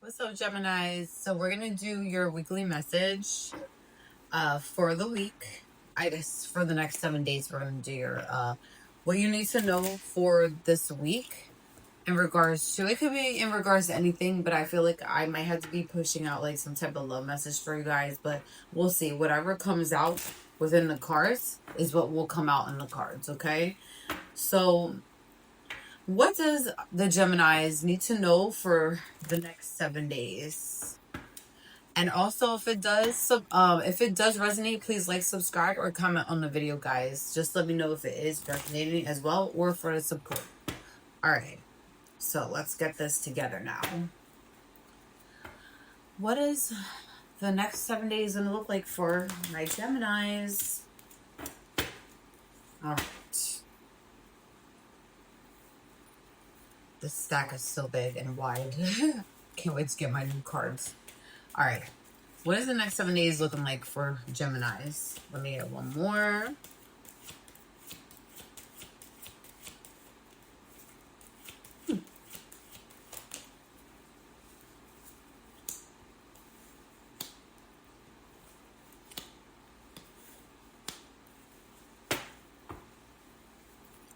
What's up, Geminis? So we're gonna do your weekly message for the week. I guess for the next 7 days we're gonna do your what you need to know for this week in regards to, it could be in regards to anything, but I feel like I might have to be pushing out like some type of love message for you guys, but we'll see. Whatever comes out within the cards is what will come out in the cards, okay? So what does the Geminis need to know for the next 7 days? And also, if it does resonate, please like, subscribe, or comment on the video, guys. Just let me know if it is resonating as well, or for the support. All right, so let's get this together now. What is the next 7 days gonna look like for my Geminis? All right. This stack is so big and wide. Can't wait to get my new cards. All right. What is the next 7 days looking like for Geminis? Let me get one more.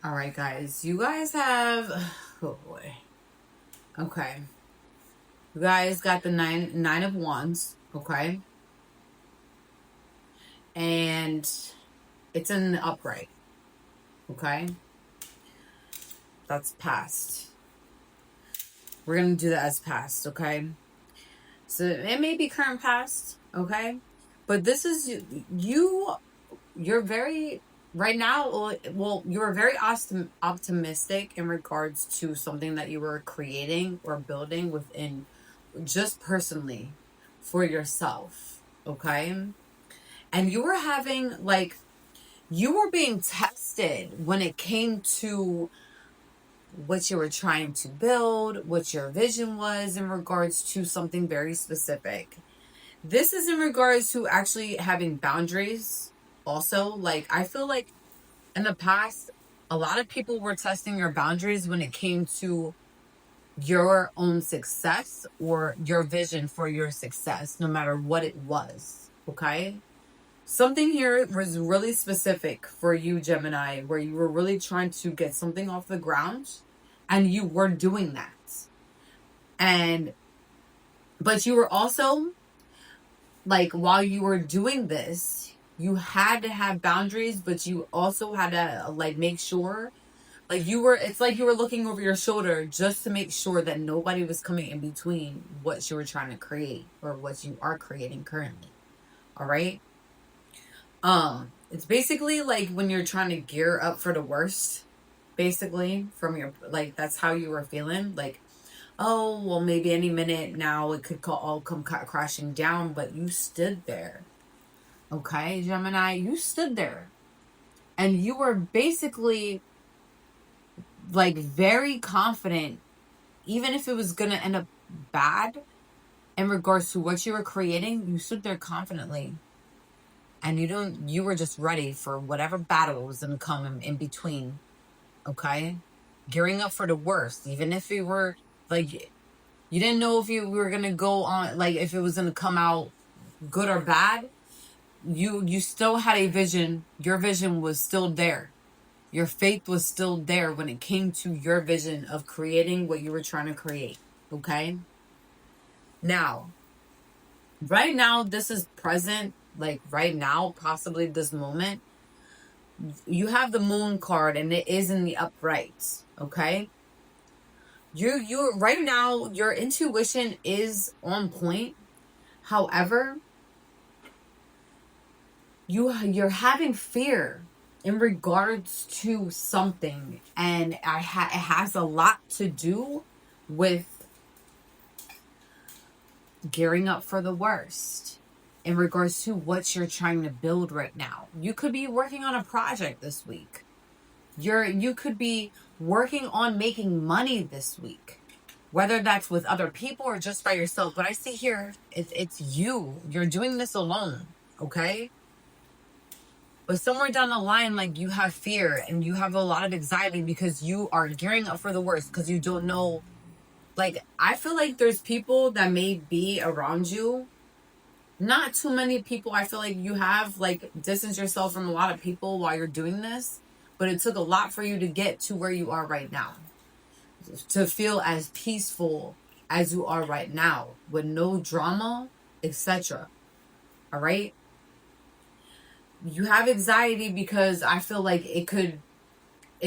All right, guys. You guys have... Oh, boy. Okay. You guys got the nine of wands. Okay. And it's in the upright. Okay. That's past. We're going to do that as past. Okay. So it may be current past. Okay. But this is you're very... Right now, well, you were very optimistic in regards to something that you were creating or building within, just personally, for yourself, okay? And you were having, like, you were being tested when it came to what you were trying to build, what your vision was in regards to something very specific. This is in regards to actually having boundaries. Also, like, I feel like in the past, a lot of people were testing your boundaries when it came to your own success or your vision for your success, no matter what it was. Okay? Something here was really specific for you, Gemini, where you were really trying to get something off the ground, and you were doing that. But you were also, like, while you were doing this, you had to have boundaries, but you also had to, like, make sure, like, it's like you were looking over your shoulder just to make sure that nobody was coming in between what you were trying to create or what you are creating currently. All right. It's basically like when you're trying to gear up for the worst, basically, from your, like, that's how you were feeling. Like, oh, well, maybe any minute now it could all come crashing down, but you stood there. Okay, Gemini, you stood there. And you were basically, like, very confident, even if it was going to end up bad in regards to what you were creating, you stood there confidently. And you were just ready for whatever battle was going to come in between. Okay? Gearing up for the worst. Even if you were, like, you didn't know if you were going to go on, like, if it was going to come out good or bad. You still had a vision. Your vision was still there. Your faith was still there when it came to your vision of creating what you were trying to create. Okay? Now, right now, this is present. Like, right now, possibly this moment, you have the moon card and it is in the upright. Okay? You right now, your intuition is on point. However, you're having fear in regards to something, and it has a lot to do with gearing up for the worst in regards to what you're trying to build right now. You could be working on a project this week. You could be working on making money this week, whether that's with other people or just by yourself. But I see here, it's you. You're doing this alone, okay? But somewhere down the line, like, you have fear and you have a lot of anxiety because you are gearing up for the worst, because you don't know Like, I feel like there's people that may be around you. Not too many people. I feel like you have, like, distanced yourself from a lot of people while you're doing this. But it took a lot for you to get to where you are right now. To feel as peaceful as you are right now. With no drama, etc. All right? You have anxiety because I feel like it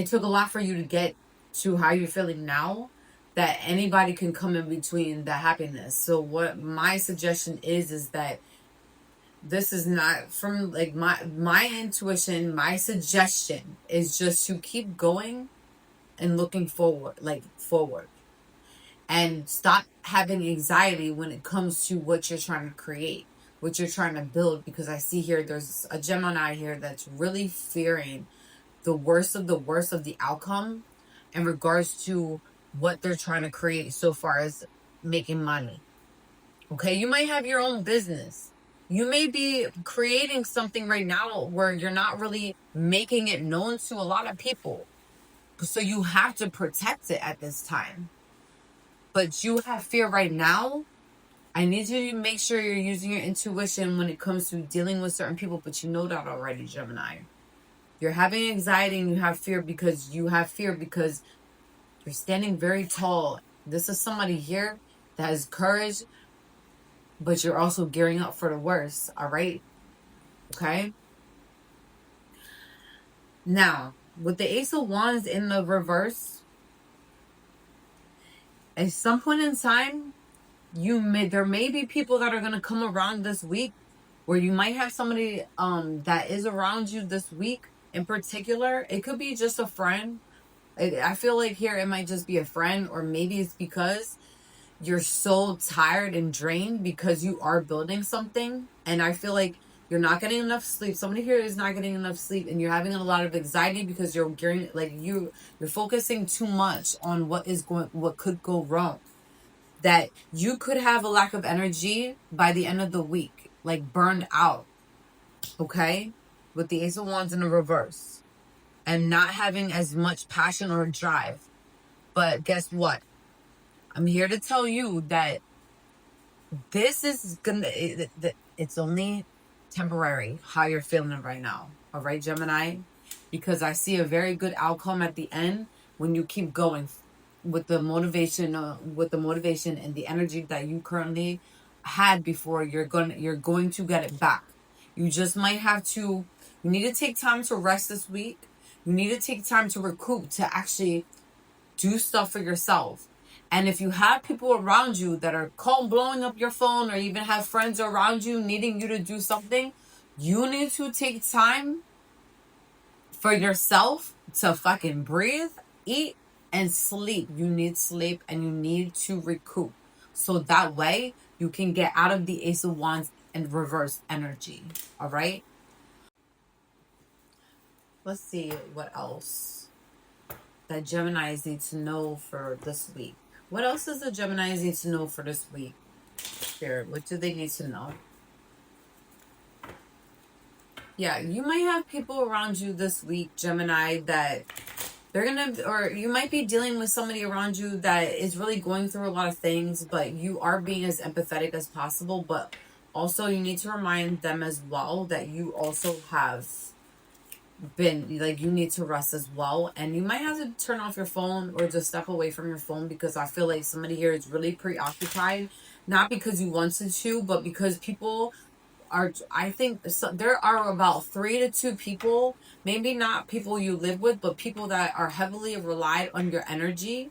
took a lot for you to get to how you're feeling now, that anybody can come in between the happiness. So what my suggestion is that this is not from, like, my intuition. My suggestion is just to keep going and looking forward, and stop having anxiety when it comes to what you're trying to create, what you're trying to build. Because I see here there's a Gemini here that's really fearing the worst of the outcome in regards to what they're trying to create so far as making money. Okay, you might have your own business. You may be creating something right now where you're not really making it known to a lot of people. So you have to protect it at this time. But you have fear right now. I need you to make sure you're using your intuition when it comes to dealing with certain people, but you know that already, Gemini. You're having anxiety and you have fear because you're standing very tall. This is somebody here that has courage, but you're also gearing up for the worst, all right? Okay? Now, with the Ace of Wands in the reverse, at some point in time, there may be people that are going to come around this week where you might have somebody that is around you this week in particular. It could be just a friend. I feel like here it might just be a friend, or maybe it's because you're so tired and drained because you are building something, and I feel like you're not getting enough sleep. Somebody here is not getting enough sleep, and you're having a lot of anxiety because you're gearing, like, you're focusing too much on what could go wrong. That you could have a lack of energy by the end of the week, like burned out. Okay, with the Ace of Wands in the reverse, and not having as much passion or drive. But guess what? I'm here to tell you that this is it's only temporary how you're feeling right now. All right, Gemini? Because I see a very good outcome at the end when you keep going with the motivation and the energy that you currently had before. You're going to get it back. You just might have to, you need to take time to rest this week. You need to take time to recoup, to actually do stuff for yourself. And if you have people around you that are blowing up your phone, or even have friends around you needing you to do something, you need to take time for yourself to fucking breathe, eat, and sleep. You need sleep and you need to recoup. So that way you can get out of the Ace of Wands and reverse energy. All right? Let's see what else that Geminis need to know for this week. What else does the Geminis need to know for this week? Spirit, what do they need to know? Yeah, you might have people around you this week, Gemini, that or you might be dealing with somebody around you that is really going through a lot of things, but you are being as empathetic as possible. But also you need to remind them as well that you also have been, like, you need to rest as well, and you might have to turn off your phone or just step away from your phone, because I feel like somebody here is really preoccupied, not because you wanted to, but because people are, I think there are about 3 to 2 people, maybe not people you live with, but people that are heavily relied on your energy,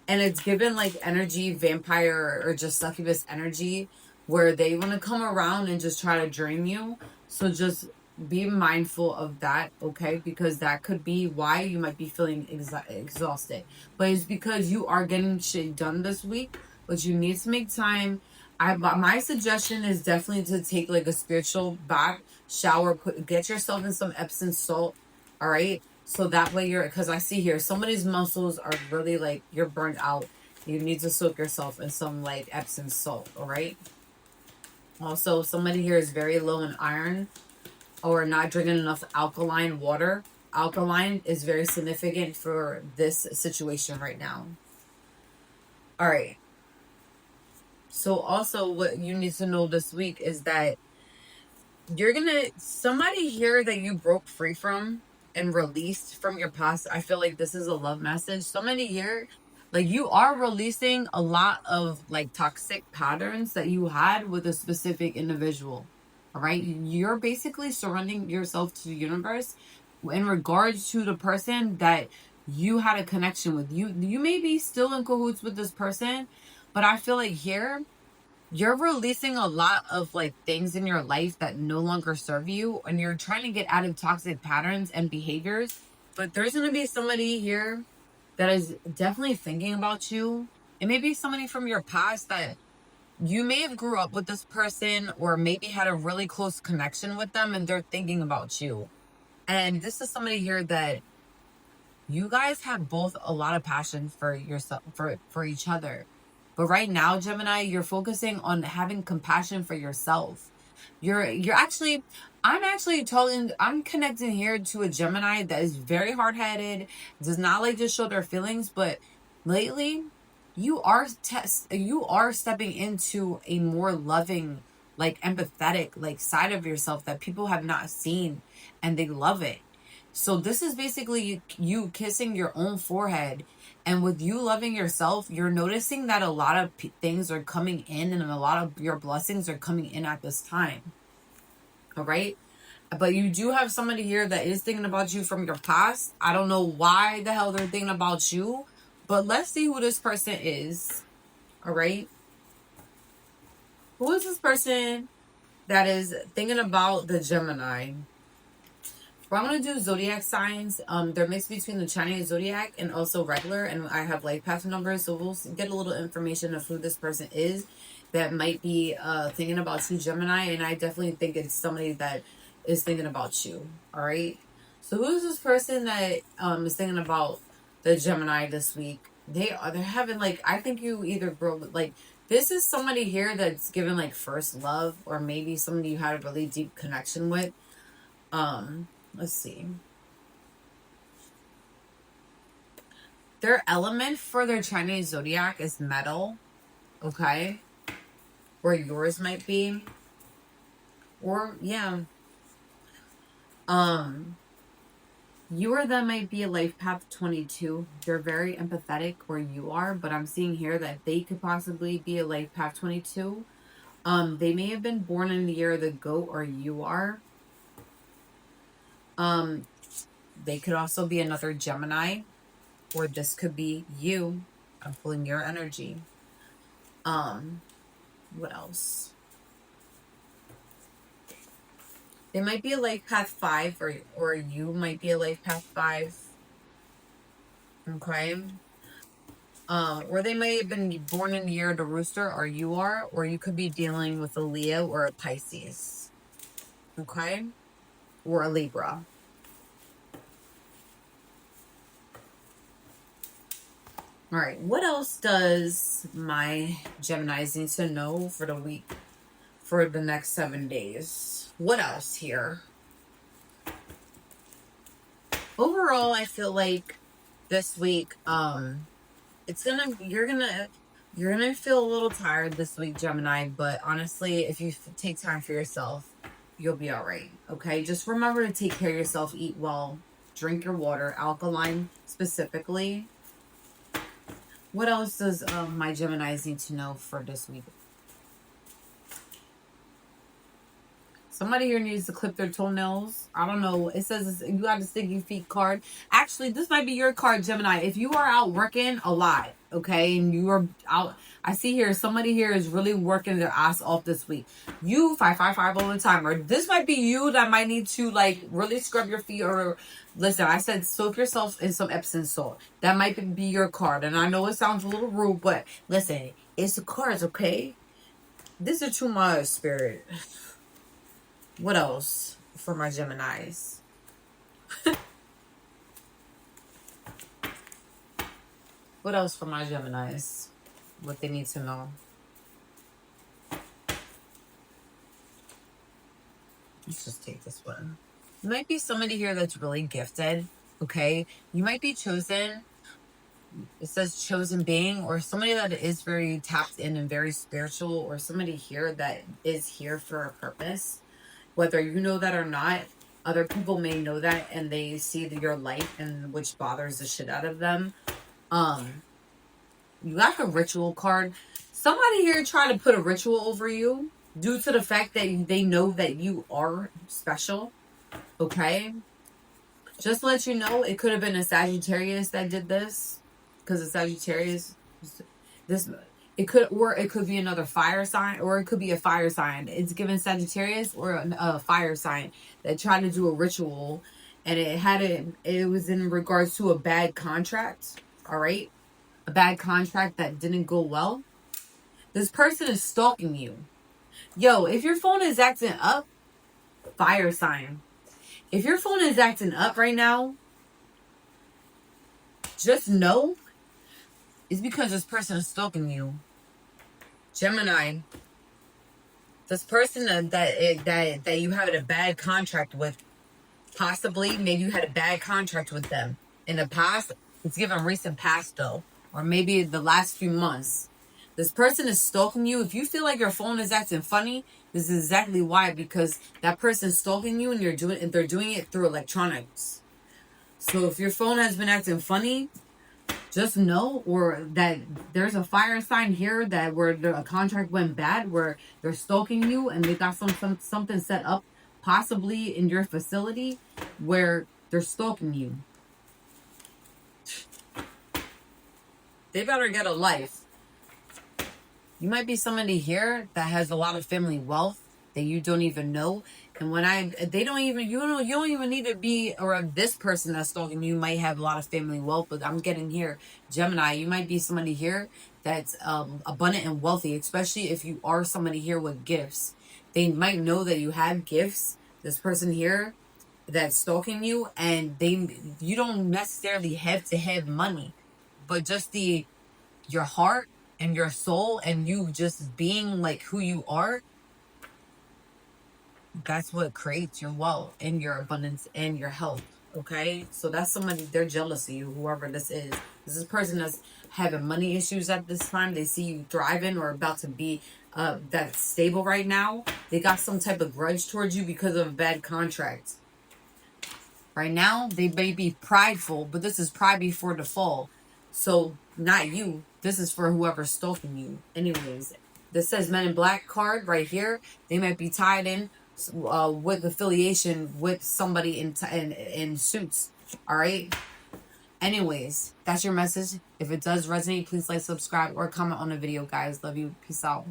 and it's given like energy vampire or just succubus energy, where they want to come around and just try to drain you. So just be mindful of that, okay? Because that could be why you might be feeling exhausted. But it's because you are getting shit done this week, but you need to make time. My suggestion is definitely to take like a spiritual bath, shower, get yourself in some Epsom salt, all right? So that way because I see here, somebody's muscles are really like, you're burnt out. You need to soak yourself in some like Epsom salt, all right? Also, somebody here is very low in iron, or not drinking enough alkaline water. Alkaline is very significant for this situation right now. All right. So also what you need to know this week is that somebody here that you broke free from and released from your past. I feel like this is a love message. Somebody here, like, you are releasing a lot of like toxic patterns that you had with a specific individual. All right. You're basically surrendering yourself to the universe in regards to the person that you had a connection with. You may be still in cahoots with this person, but I feel like here you're releasing a lot of like things in your life that no longer serve you, and you're trying to get out of toxic patterns and behaviors. But there's going to be somebody here that is definitely thinking about you. It may be somebody from your past that you may have grew up with this person or maybe had a really close connection with them, and they're thinking about you. And this is somebody here that you guys have both a lot of passion for yourself, for each other. But right now, Gemini, you're focusing on having compassion for yourself. You're actually, I'm connecting here to a Gemini that is very hard-headed, does not like to show their feelings, but lately you are stepping into a more loving, like empathetic, like side of yourself that people have not seen, and they love it. So this is basically you kissing your own forehead, and with you loving yourself, you're noticing that a lot of things are coming in, and a lot of your blessings are coming in at this time. All right. But you do have somebody here that is thinking about you from your past. I don't know why the hell they're thinking about you, but let's see who this person is. All right. Who is this person that is thinking about the Gemini? Well, I'm gonna do zodiac signs. They're mixed between the Chinese zodiac and also regular, and I have life path numbers, so we'll get a little information of who this person is that might be thinking about you, Gemini. And I definitely think it's somebody that is thinking about you. All right. So who is this person that is thinking about the Gemini this week? They're having, like, I think you either grow like, this is somebody here that's given like first love, or maybe somebody you had a really deep connection with. Let's see. Their element for their Chinese zodiac is metal. Okay. Or yours might be. Or yeah. You or them might be a life path 22. They're very empathetic where you are, but I'm seeing here that they could possibly be a life path 22. They may have been born in the year of the goat, or you are. They could also be another Gemini, or this could be you. I'm pulling your energy. What else? They might be a life path 5, or you might be a life path 5. Okay. Or they may have been born in the year of the rooster, or you are, or you could be dealing with a Leo or a Pisces. Okay. Or a Libra. All right. What else does my Geminis need to know for the week, for the next 7 days? What else here? Overall, I feel like this week, you're gonna feel a little tired this week, Gemini, but honestly, if you take time for yourself, you'll be all right. Okay. Just remember to take care of yourself, eat well, drink your water, alkaline specifically. What else does my Geminis need to know for this week? Somebody here needs to clip their toenails. I don't know. It says you got a sticky feet card. Actually, this might be your card, Gemini. If you are out working a lot, okay, and you are out, I see here somebody here is really working their ass off this week. You 555 all the time, or this might be you that might need to like really scrub your feet. Or listen, I said soak yourself in some Epsom salt. That might be your card, and I know it sounds a little rude, but listen, it's the cards, okay? This is too much, spirit. What else for my Geminis? What else for my Geminis? What they need to know? Let's just take this one. There might be somebody here that's really gifted, okay? You might be chosen It says chosen being, or somebody that is very tapped in and very spiritual, or somebody here that is here for a purpose. Whether you know that or not, other people may know that and they see your light, and which bothers the shit out of them. Um, you got the ritual card. Somebody here tried to put a ritual over you due to the fact that they know that you are special. Okay. Just to let you know, it could have been a Sagittarius that did this. Because a Sagittarius, this it could be another fire sign, or it could be a fire sign. It's given Sagittarius or a fire sign that tried to do a ritual, and it was in regards to a bad contract. All right, a bad contract that didn't go well. This person is stalking you. Yo, if your phone is acting up, fire sign. If your phone is acting up right now, just know it's because this person is stalking you. Gemini, this person that you had a bad contract with, possibly, maybe you had a bad contract with them in the past. It's given recent past though, or maybe the last few months. This person is stalking you. If you feel like your phone is acting funny, this is exactly why, because that person is stalking you, and they're doing it through electronics. So if your phone has been acting funny, just know, or that there's a fire sign here that where a contract went bad, where they're stalking you and they got something set up, possibly in your facility, where they're stalking you. They better get a life. You might be somebody here that has a lot of family wealth that you don't even know. And they don't even, you don't even need to be around this person that's stalking you. Might have a lot of family wealth, but I'm getting here, Gemini, you might be somebody here that's abundant and wealthy, especially if you are somebody here with gifts. They might know that you have gifts. This person here that's stalking you, and you don't necessarily have to have money, but just your heart and your soul, and you just being like who you are, that's what creates your wealth and your abundance and your health. Okay, so that's somebody, they're jealous of you, whoever this is. This is a person that's having money issues at this time. They see you thriving or about to be that's stable right now. They got some type of grudge towards you because of a bad contract. Right now, they may be prideful, but this is pride before the fall. So, not you. This is for whoever's stalking you. Anyways, this says Men in Black card right here. They might be tied in with affiliation with somebody in suits. All right? Anyways, that's your message. If it does resonate, please like, subscribe, or comment on the video, guys. Love you. Peace out.